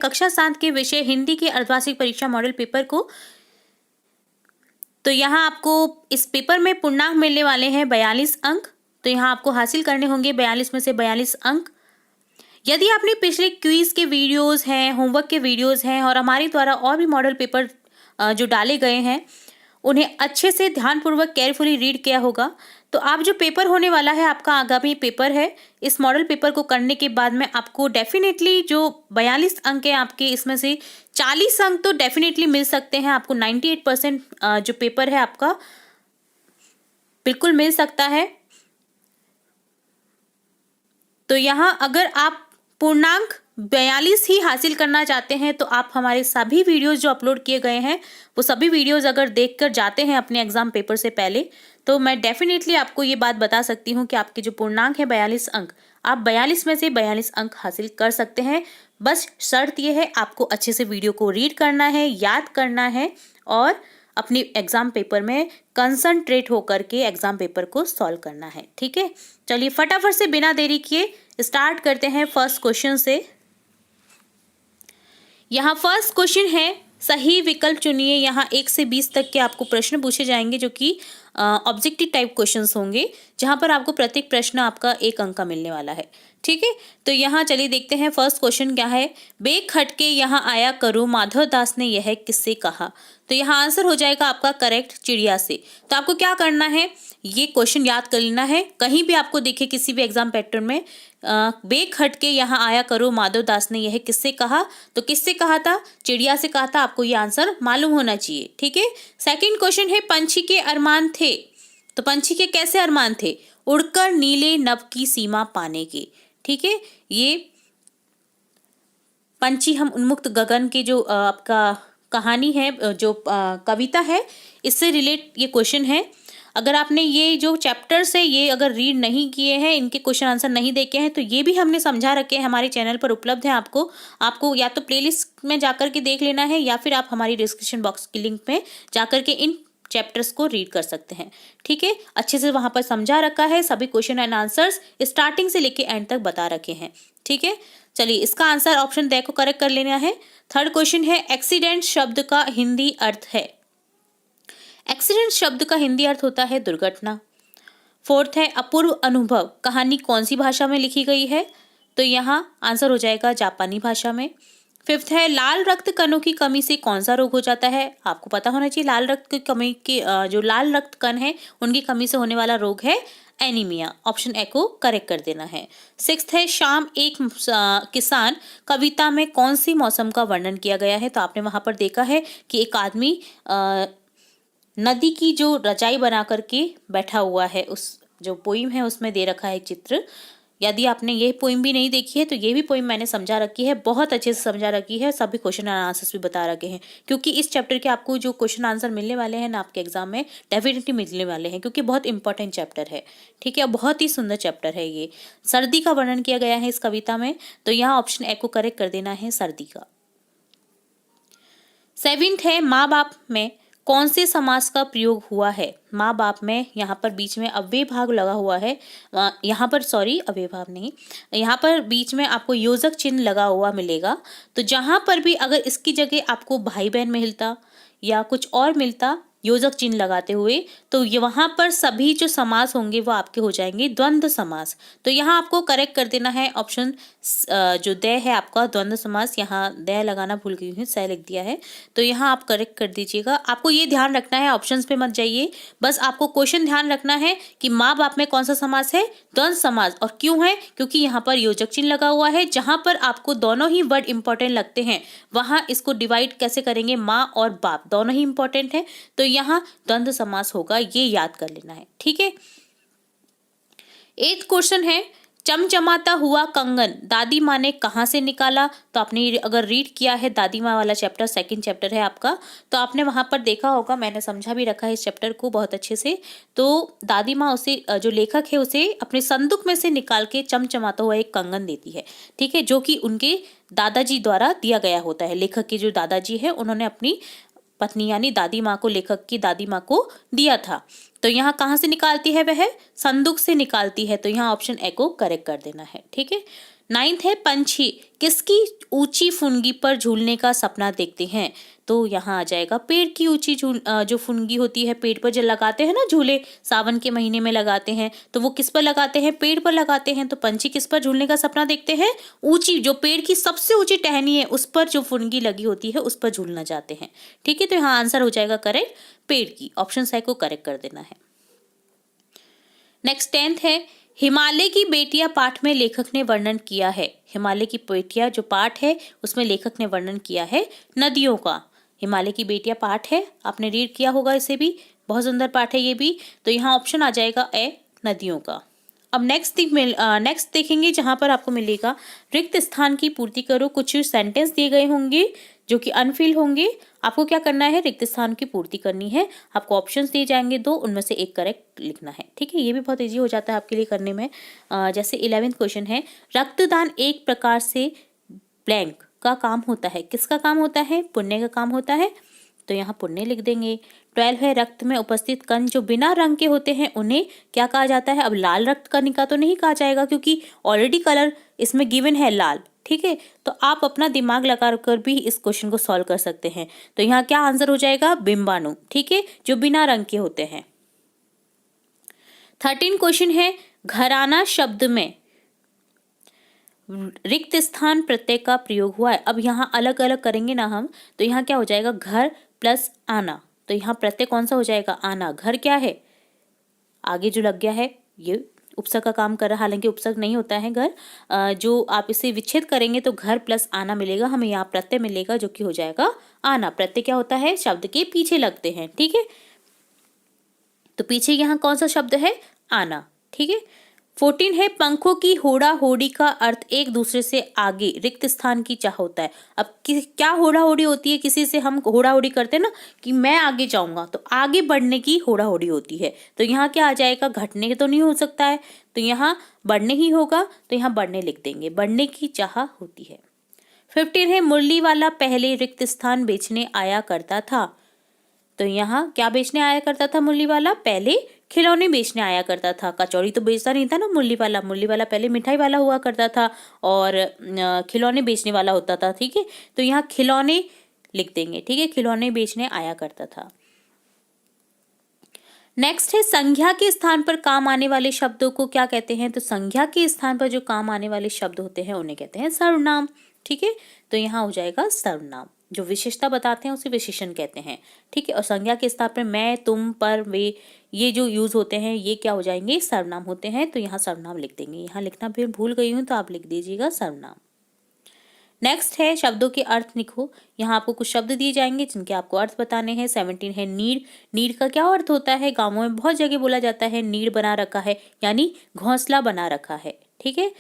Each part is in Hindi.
कक्षा 7 के विषय हिंदी के अर्धवार्षिक परीक्षा मॉडल पेपर को। तो यहाँ आपको इस पेपर में पूर्णांक मिलने वाले हैं 42 अंक। तो यहाँ आपको हासिल करने होंगे 42 में से 42 अंक। यदि आपने पिछले क्विज के वीडियोस हैं, होमवर्क के वीडियोस हैं और हमारे द्वारा और भी मॉडल पेपर जो डाले गए हैं उन्हें अच्छे से ध्यानपूर्वक केयरफुली रीड किया होगा, तो आप जो पेपर होने वाला है आपका आगामी पेपर है, इस मॉडल पेपर को करने के बाद में आपको डेफिनेटली जो 42 अंक है आपके, इसमें से 40 अंक तो डेफिनेटली मिल सकते हैं आपको। 98% जो पेपर है आपका बिल्कुल मिल सकता है। तो यहाँ अगर आप पूर्णांक 42 ही हासिल करना चाहते हैं तो आप हमारे सभी वीडियोस जो अपलोड किए गए हैं वो सभी वीडियोस अगर देखकर जाते हैं अपने एग्जाम पेपर से पहले, तो मैं डेफिनेटली आपको ये बात बता सकती हूँ कि आपके जो पूर्णांक है 42 अंक, आप 42 में से 42 अंक हासिल कर सकते हैं। बस शर्त ये है आपको अच्छे से वीडियो को रीड करना है, याद करना है और अपनी एग्जाम पेपर में कंसंट्रेट होकर के एग्जाम पेपर को सॉल्व करना है। ठीक है, चलिए फटाफट से बिना देरी किए स्टार्ट करते हैं फर्स्ट क्वेश्चन से। यहाँ फर्स्ट क्वेश्चन है, सही विकल्प चुनिए। यहाँ 1 से 20 तक के आपको प्रश्न पूछे जाएंगे जो कि ऑब्जेक्टिव टाइप क्वेश्चंस होंगे, जहाँ पर आपको प्रत्येक प्रश्न आपका 1 अंक का मिलने वाला है। ठीक है, तो यहाँ चलिए देखते हैं फर्स्ट क्वेश्चन क्या है। बेग खटके यहाँ आया करो, माधव दास ने यह किससे कहा। तो यहाँ आंसर हो जाएगा आपका करेक्ट, चिड़िया से। तो आपको क्या करना है, ये क्वेश्चन याद कर लेना है। कहीं भी आपको देखे किसी भी एग्जाम पैटर्न में बेग खटके यहाँ आया करो, माधव दास ने यह किससे कहा, तो किससे कहा था, चिड़िया से कहा था। आपको ये आंसर मालूम होना चाहिए। ठीक है, सेकंड क्वेश्चन है, पंछी के अरमान थे। तो पंछी के कैसे अरमान थे, उड़कर नीले नभ की सीमा पाने के। ठीक है, ये पंछी हम उन्मुक्त गगन के जो आपका कहानी है, जो कविता है, इससे रिलेट ये क्वेश्चन है। अगर आपने ये जो चैप्टर्स है ये अगर रीड नहीं किए हैं, इनके क्वेश्चन आंसर नहीं देखे हैं, तो ये भी हमने समझा रखे हैं, हमारे चैनल पर उपलब्ध है। आपको या तो प्लेलिस्ट में जाकर के देख लेना है या फिर आप हमारी डिस्क्रिप्शन बॉक्स की लिंक में जाकर के इन चैप्टर्स को रीड कर सकते हैं। ठीक है, अच्छे से वहां पर समझा रखा है, सभी क्वेश्चन एंड आंसर्स स्टार्टिंग से लेके एंड तक बता रखे हैं। ठीक है, चलिए इसका आंसर ऑप्शन ड को करेक्ट कर लेना है। थर्ड क्वेश्चन है, एक्सीडेंट शब्द का हिंदी अर्थ है। एक्सीडेंट शब्द का हिंदी अर्थ होता है दुर्घटना। फोर्थ है, अपूर्व अनुभव कहानी कौन सी भाषा में लिखी गई है। तो यहाँ आंसर हो जाएगा जापानी भाषा में। फिफ्थ है, लाल रक्त कणों की कमी से कौन सा रोग हो जाता है। आपको पता होना चाहिए, लाल रक्त की कमी के जो लाल रक्त कण है उनकी कमी से होने वाला रोग है एनीमिया। ऑप्शन ए को करेक्ट कर देना है। सिक्स्थ है, शाम एक किसान कविता में कौन सी मौसम का वर्णन किया गया है। तो आपने वहां पर देखा है कि एक आदमी नदी की जो रजाई बना करके बैठा हुआ है, उस जो पोइम है उसमें दे रखा है चित्र। यदि आपने ये पोइम भी नहीं देखी है तो ये भी पोइम मैंने समझा रखी है, बहुत अच्छे से समझा रखी है, सभी क्वेश्चन एंड आंसर्स भी बता रखे हैं। क्योंकि इस चैप्टर के आपको जो क्वेश्चन आंसर मिलने वाले हैं ना आपके एग्जाम में, डेफिनेटली मिलने वाले हैं, क्योंकि बहुत इंपॉर्टेंट चैप्टर है। ठीक है, बहुत ही सुंदर चैप्टर है ये। सर्दी का वर्णन किया गया है इस कविता में, तो यहाँ ऑप्शन ए को करेक्ट कर देना है, सर्दी का। सेवेंथ है, माँ बाप में कौन से समास का प्रयोग हुआ है। माँ बाप में यहाँ पर बीच में अव्यय भाव लगा हुआ है, यहाँ पर सॉरी अव्यय भाव नहीं, यहाँ पर बीच में आपको योजक चिन्ह लगा हुआ मिलेगा। तो जहाँ पर भी अगर इसकी जगह आपको भाई बहन मिलता या कुछ और मिलता योजक चिन्ह लगाते हुए, तो ये वहां पर सभी जो समास होंगे वो आपके हो जाएंगे द्वंद्व समास। तो यहाँ आपको करेक्ट कर देना है ऑप्शन जो द है आपका द्वंद्व समास। यहाँ द लगाना भूल गई हूँ, सह लिख दिया है, तो यहाँ आप करेक्ट कर दीजिएगा। आपको ये ध्यान रखना है, ऑप्शंस पे मत जाइए, बस आपको क्वेश्चन ध्यान रखना है कि माँ बाप में कौन सा समास है, द्वंद्व समास। और क्यों है, क्योंकि यहाँ पर योजक चिन्ह लगा हुआ है। जहां पर आपको दोनों ही वर्ड इंपॉर्टेंट लगते हैं वहां इसको डिवाइड कैसे करेंगे, माँ और बाप दोनों ही इंपॉर्टेंट है, तो यहाँ द्वंद्व समास होगा, ये याद कर लेना है। ठीक है, 8th क्वेश्चन है, चमचमाता हुआ कंगन दादी माँ ने कहाँ से निकाला। तो आपने अगर रीड किया है दादी माँ वाला चैप्टर, सेकंड चैप्टर है आपका, तो आपने वहां पर देखा होगा, मैंने समझा भी रखा है इस चैप्टर को बहुत अच्छे से। तो दादी माँ उसे, जो लेखक है उसे अपने संदूक में से निकाल के चमचमाता हुआ एक कंगन देती है। ठीक है, जो कि उनके दादाजी द्वारा दिया गया होता है। लेखक के जो दादाजी है उन्होंने अपनी पत्नी यानी दादी माँ को, लेखक की दादी माँ को दिया था। तो यहाँ कहाँ से निकालती है वह, संदूक से निकालती है। तो यहाँ ऑप्शन ए को करेक्ट कर देना है। ठीक है, 9th है पंछी किसकी ऊंची फुनगी पर झूलने का सपना देखते हैं। तो यहाँ आ जाएगा पेड़ की ऊंची जो फुनगी होती है, पेड़ पर जो लगाते हैं ना झूले, सावन के महीने में लगाते हैं, तो वो किस पर लगाते हैं, पेड़ पर लगाते हैं। तो पंछी किस पर झूलने का सपना देखते हैं, ऊंची जो पेड़ की सबसे ऊंची टहनी है उस पर जो फुनगी लगी होती है उस पर झूलना चाहते हैं। ठीक है, तो यहाँ आंसर हो जाएगा करेक्ट पेड़ की, ऑप्शन सी को करेक्ट कर देना है। नेक्स्ट 10th है हिमालय की बेटियां पाठ में लेखक ने वर्णन किया है। हिमालय की बेटियां जो पाठ है उसमें लेखक ने वर्णन किया है नदियों का। हिमालय की बेटियां पाठ है, आपने रीड किया होगा इसे भी, बहुत सुंदर पाठ है ये भी। तो यहाँ ऑप्शन आ जाएगा ए नदियों का। अब नेक्स्ट देखेंगे जहां पर आपको मिलेगा रिक्त स्थान की पूर्ति करो। कुछ सेंटेंस दिए गए होंगे जो कि अनफिल होंगे, आपको क्या करना है, रिक्त स्थान की पूर्ति करनी है। आपको ऑप्शंस दिए जाएंगे 2, उनमें से एक करेक्ट लिखना है। ठीक है, ये भी बहुत इजी हो जाता है आपके लिए करने में। जैसे 11th क्वेश्चन है रक्तदान एक प्रकार से ब्लैंक का काम होता है। किसका काम होता है, पुण्य का काम होता है, तो यहाँ पुण्य लिख देंगे। 12 है रक्त में उपस्थित कण जो बिना रंग के होते हैं उन्हें क्या कहा जाता है। अब लाल रक्त कणिका तो नहीं कहा जाएगा क्योंकि ऑलरेडी कलर इसमें गिवन है लाल। ठीक है, तो आप अपना दिमाग लगा कर भी इस क्वेश्चन को सॉल्व कर सकते हैं। तो यहाँ क्या आंसर हो जाएगा, बिंबाणु। ठीक है, जो बिना रंग के होते हैं। 13 क्वेश्चन है घराना शब्द में रिक्त स्थान प्रत्यय का प्रयोग हुआ है। अब यहाँ अलग अलग करेंगे ना हम, तो यहाँ क्या हो जाएगा घर प्लस आना। तो यहाँ प्रत्यय कौन सा हो जाएगा, आना। घर क्या है, आगे जो लग गया है ये उपसर्ग का काम कर रहा है, हालांकि उपसर्ग नहीं होता है घर। जो आप इसे विच्छेद करेंगे तो घर प्लस आना मिलेगा, हमें यहाँ प्रत्यय मिलेगा जो कि हो जाएगा आना। प्रत्यय क्या होता है, शब्द के पीछे लगते हैं। ठीक है, तो पीछे यहाँ कौन सा शब्द है, आना। ठीक है, 14 है पंखों की होड़ा होड़ी का अर्थ एक दूसरे से आगे रिक्त स्थान की चाह होता है। अब क्या होड़ा होड़ी होती है, किसी से हम होड़ा होड़ी करते हैं ना कि मैं आगे जाऊंगा, तो आगे बढ़ने की होड़ा होड़ी होती है। तो यहाँ क्या आ जाएगा, घटने तो नहीं हो सकता है, तो यहाँ बढ़ने ही होगा, तो यहाँ बढ़ने लिख देंगे, बढ़ने की चाह होती है। 15 है मुरली वाला पहले रिक्त स्थान बेचने आया करता था। तो यहाँ क्या बेचने आया करता था मुरली वाला, पहले खिलौने बेचने आया करता था। कचौड़ी तो बेचता नहीं था ना मुरली वाला पहले मिठाई वाला हुआ करता था और खिलौने बेचने वाला होता था। ठीक है, तो यहाँ खिलौने लिख देंगे। ठीक है, खिलौने बेचने आया करता था। नेक्स्ट है संज्ञा के स्थान पर काम आने वाले शब्दों को क्या कहते हैं। तो संज्ञा के स्थान पर जो काम आने वाले शब्द होते हैं उन्हें कहते हैं सर्वनाम। ठीक है, तो यहाँ हो जाएगा सर्वनाम, जो विशेषता बताते हैं उसे विशेषण कहते हैं। ठीक है, और संज्ञा के स्थान पर मैं, तुम, पर, वे, ये जो यूज होते हैं ये क्या हो जाएंगे, सर्वनाम होते हैं। तो यहाँ सर्वनाम लिख देंगे। यहाँ लिखना फिर भूल गई हूँ तो आप लिख दीजिएगा सर्वनाम। नेक्स्ट है शब्दों के अर्थ लिखो। यहाँ आपको कुछ शब्द दिए जाएंगे जिनके आपको अर्थ बताने हैं। 17 है नीड़। नीड़ का क्या अर्थ होता है, गाँवों में बहुत जगह बोला जाता है नीड़ बना रखा है, यानी घोंसला बना रखा है। ठीक है,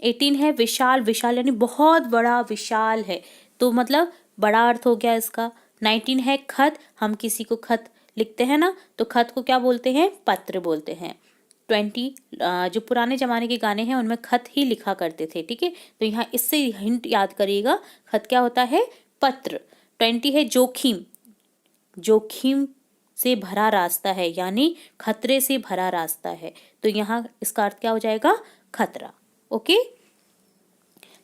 18 है विशाल। विशाल यानी बहुत बड़ा, विशाल है, तो मतलब बड़ा अर्थ हो गया इसका। 19 है खत। हम किसी को खत लिखते हैं ना, तो खत को क्या बोलते हैं, पत्र बोलते हैं। 20 जो पुराने जमाने के गाने हैं उनमें खत ही लिखा करते थे। ठीक है, तो यहाँ इससे हिंट याद करिएगा, खत क्या होता है, पत्र। 20 है जोखिम। जोखिम से भरा रास्ता है, यानी खतरे से भरा रास्ता है, तो यहाँ इसका अर्थ क्या हो जाएगा, खतरा। ओके,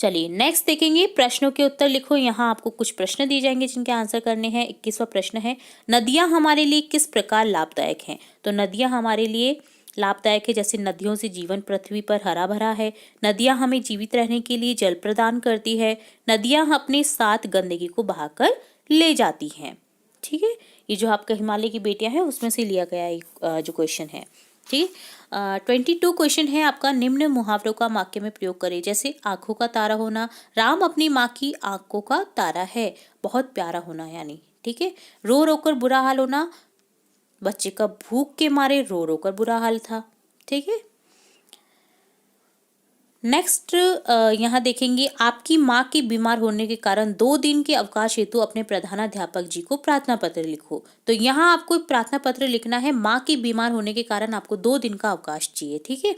चलिए नेक्स्ट देखेंगे प्रश्नों के उत्तर लिखो। यहाँ आपको कुछ प्रश्न दिए जाएंगे जिनके आंसर करने हैं। 21वां प्रश्न है नदियाँ हमारे लिए किस प्रकार लाभदायक हैं। तो नदियाँ हमारे लिए लाभदायक है, जैसे नदियों से जीवन पृथ्वी पर हरा भरा है। नदियाँ हमें जीवित रहने के लिए जल प्रदान करती है। नदियाँ अपने साथ गंदगी को बहाकर ले जाती हैं। ठीक है, ये जो आपका हिमालय की बेटियां हैं उसमें से लिया गया जो क्वेश्चन है। ठीक, 22 क्वेश्चन है आपका निम्न मुहावरों का वाक्य में प्रयोग करें। जैसे आंखों का तारा होना, राम अपनी माँ की आंखों का तारा है, बहुत प्यारा होना यानी। ठीक है, रो रो कर बुरा हाल होना, बच्चे का भूख के मारे रो रो कर बुरा हाल था। ठीक है, नेक्स्ट यहाँ देखेंगे आपकी माँ के बीमार होने के कारण 2 दिन के अवकाश हेतु अपने प्रधानाध्यापक जी को प्रार्थना पत्र लिखो। तो यहाँ आपको प्रार्थना पत्र लिखना है, माँ के बीमार होने के कारण आपको 2 दिन का अवकाश चाहिए। ठीक है,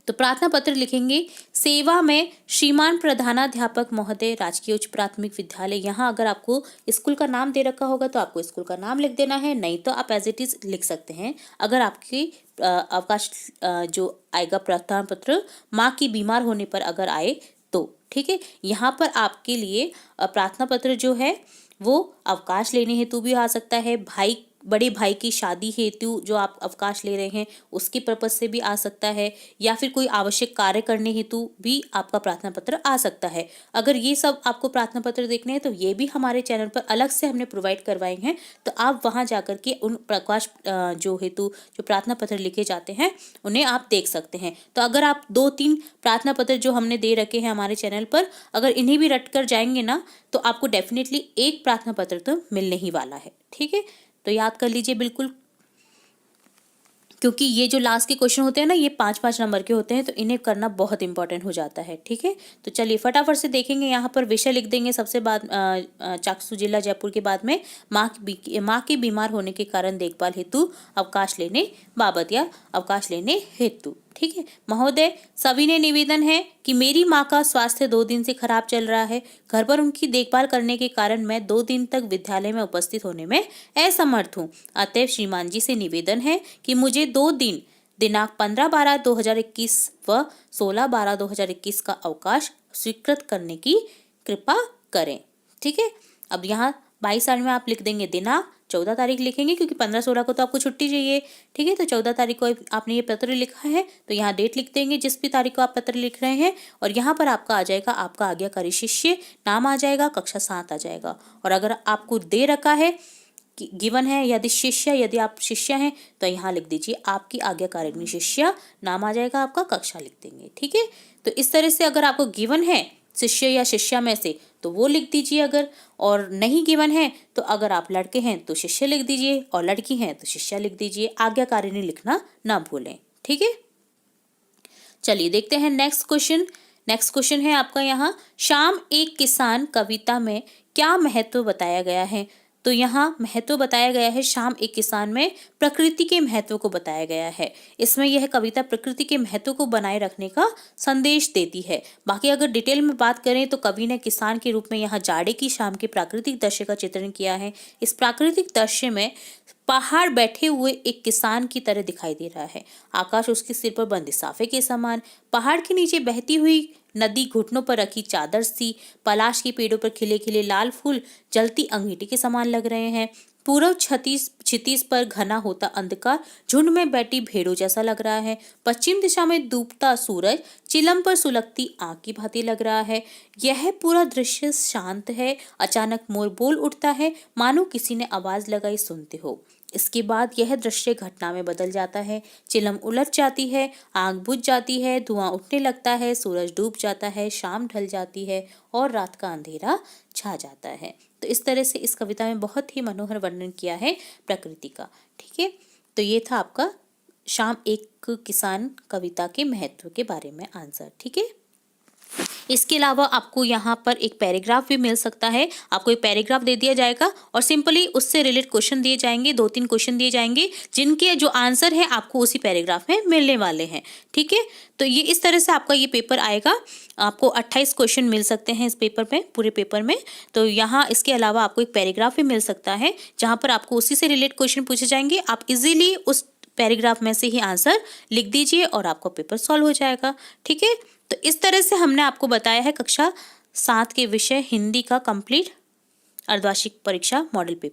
तो प्रार्थना पत्र लिखेंगे, सेवा में श्रीमान प्रधानाध्यापक महोदय, राजकीय उच्च प्राथमिक विद्यालय। यहाँ अगर आपको स्कूल का नाम दे रखा होगा तो आपको स्कूल का नाम लिख देना है, नहीं तो आप एज इट इज लिख सकते हैं। अगर आपकी अवकाश जो आएगा प्रार्थना पत्र माँ की बीमार होने पर अगर आए तो, ठीक है। यहाँ पर आपके लिए प्रार्थना पत्र जो है वो अवकाश लेने हेतु भी आ सकता है, भाई बड़े भाई की शादी हेतु जो आप अवकाश ले रहे हैं उसके पर्पज से भी आ सकता है, या फिर कोई आवश्यक कार्य करने हेतु भी आपका प्रार्थना पत्र आ सकता है। अगर ये सब आपको प्रार्थना पत्र देखने हैं तो ये भी हमारे चैनल पर अलग से हमने प्रोवाइड करवाए हैं, तो आप वहां जाकर के उन प्रकाश जो हेतु जो प्रार्थना पत्र लिखे जाते हैं उन्हें आप देख सकते हैं। तो अगर आप 2-3 प्रार्थना पत्र जो हमने दे रखे हैं हमारे चैनल पर, अगर इन्हें भी रट कर जाएंगे ना तो आपको डेफिनेटली एक प्रार्थना पत्र तो मिलने ही वाला है, ठीक है। तो याद कर लीजिए बिल्कुल, क्योंकि ये जो लास्ट के क्वेश्चन होते हैं ना ये 5-5 नंबर के होते हैं, तो इन्हें करना बहुत इंपॉर्टेंट हो जाता है, ठीक है। तो चलिए फटाफट से देखेंगे। यहाँ पर विषय लिख देंगे सबसे बाद चाकसू जिला जयपुर के बाद में माँ के बीमार होने के कारण देखभाल हेतु अवकाश लेने बाबत या अवकाश लेने हेतु, ठीक है। महोदय, सविनय निवेदन है कि मेरी माँ का स्वास्थ्य 2 दिन से खराब चल रहा है। घर पर उनकी देखभाल करने के कारण मैं 2 दिन तक विद्यालय में उपस्थित होने में असमर्थ हूँ। अतएव श्रीमान जी से निवेदन है कि मुझे 2 दिन दिनांक 15/12/2021 व 16/12/2021 का अवकाश स्वीकृत करने की कृपा करें, ठीक है। अब यहाँ 22 साल में आप लिख देंगे दिनांक, 14 तारीख लिखेंगे क्योंकि 15-16 को तो आपको छुट्टी चाहिए, ठीक है। तो 14 तारीख को आपने ये पत्र लिखा है तो यहाँ डेट लिख देंगे जिस भी तारीख को आप पत्र लिख रहे हैं, और यहाँ पर आपका आ जाएगा आपका आज्ञाकारी शिष्य नाम आ जाएगा, कक्षा 7 आ जाएगा। और अगर आपको दे रखा है कि गिवन है यदि आप शिष्य हैं तो यहाँ लिख दीजिए आपकी आज्ञाकारिणी शिष्य नाम आ जाएगा, आपका कक्षा लिख देंगे, ठीक है। तो इस तरह से अगर आपको गिवन है शिष्य या शिष्या में से तो वो लिख दीजिए, अगर और नहीं गिवन है तो अगर आप लड़के हैं तो शिष्य लिख दीजिए और लड़की हैं तो शिष्या लिख दीजिए, आज्ञाकारिणी लिखना ना भूलें, ठीक है। चलिए देखते हैं नेक्स्ट क्वेश्चन। नेक्स्ट क्वेश्चन है आपका यहाँ, शाम एक किसान कविता में क्या महत्व बताया गया है। तो यहाँ महत्व बताया गया है शाम एक किसान में प्रकृति के महत्व को बताया गया है। इसमें यह कविता प्रकृति के महत्व को बनाए रखने का संदेश देती है। बाकी अगर डिटेल में बात करें तो कवि ने किसान के रूप में यहाँ जाड़े की शाम के प्राकृतिक दृश्य का चित्रण किया है। इस प्राकृतिक दृश्य में पहाड़ बैठे हुए एक किसान की तरह दिखाई दे रहा है। आकाश उसके सिर पर बंद लिफाफे के समान, पहाड़ के नीचे बहती हुई नदी घुटनों पर रखी चादर सी, पलाश के पेड़ों पर खिले खिले लाल फूल जलती अंगीठी के समान लग रहे हैं। पूर्व क्षितिज पर घना होता अंधकार झुंड में बैठी भेड़ों जैसा लग रहा है। पश्चिम दिशा में डूबता सूरज चिलम पर सुलगती आग की भांति लग रहा है। यह पूरा दृश्य शांत है। अचानक मोर बोल उठता है, मानो किसी ने आवाज लगाई, सुनते हो। इसके बाद यह दृश्य घटना में बदल जाता है। चिलम उलट जाती है, आग बुझ जाती है, धुआं उठने लगता है, सूरज डूब जाता है, शाम ढल जाती है और रात का अंधेरा छा जाता है। तो इस तरह से इस कविता में बहुत ही मनोहर वर्णन किया है प्रकृति का, ठीक है। तो ये था आपका शाम एक किसान कविता के महत्व के बारे में आंसर, ठीक है। इसके अलावा आपको यहाँ पर एक पैराग्राफ भी मिल सकता है। आपको एक पैराग्राफ दे दिया जाएगा और सिंपली उससे रिलेटेड क्वेश्चन दिए जाएंगे, 2-3 क्वेश्चन दिए जाएंगे जिनके जो आंसर है आपको उसी पैराग्राफ में मिलने वाले हैं, ठीक है। तो ये इस तरह से आपका ये पेपर आएगा। आपको 28 क्वेश्चन मिल सकते हैं इस पेपर में, पूरे पेपर में। तो यहाँ इसके अलावा आपको एक पैराग्राफ भी मिल सकता है जहाँ पर आपको उसी से रिलेटेड क्वेश्चन पूछे जाएंगे। आप इजीली उस पैराग्राफ में से ही आंसर लिख दीजिए और आपका पेपर सॉल्व हो जाएगा, ठीक है। तो इस तरह से हमने आपको बताया है कक्षा 7 के विषय हिंदी का कंप्लीट अर्धवार्षिक परीक्षा मॉडल पेपर।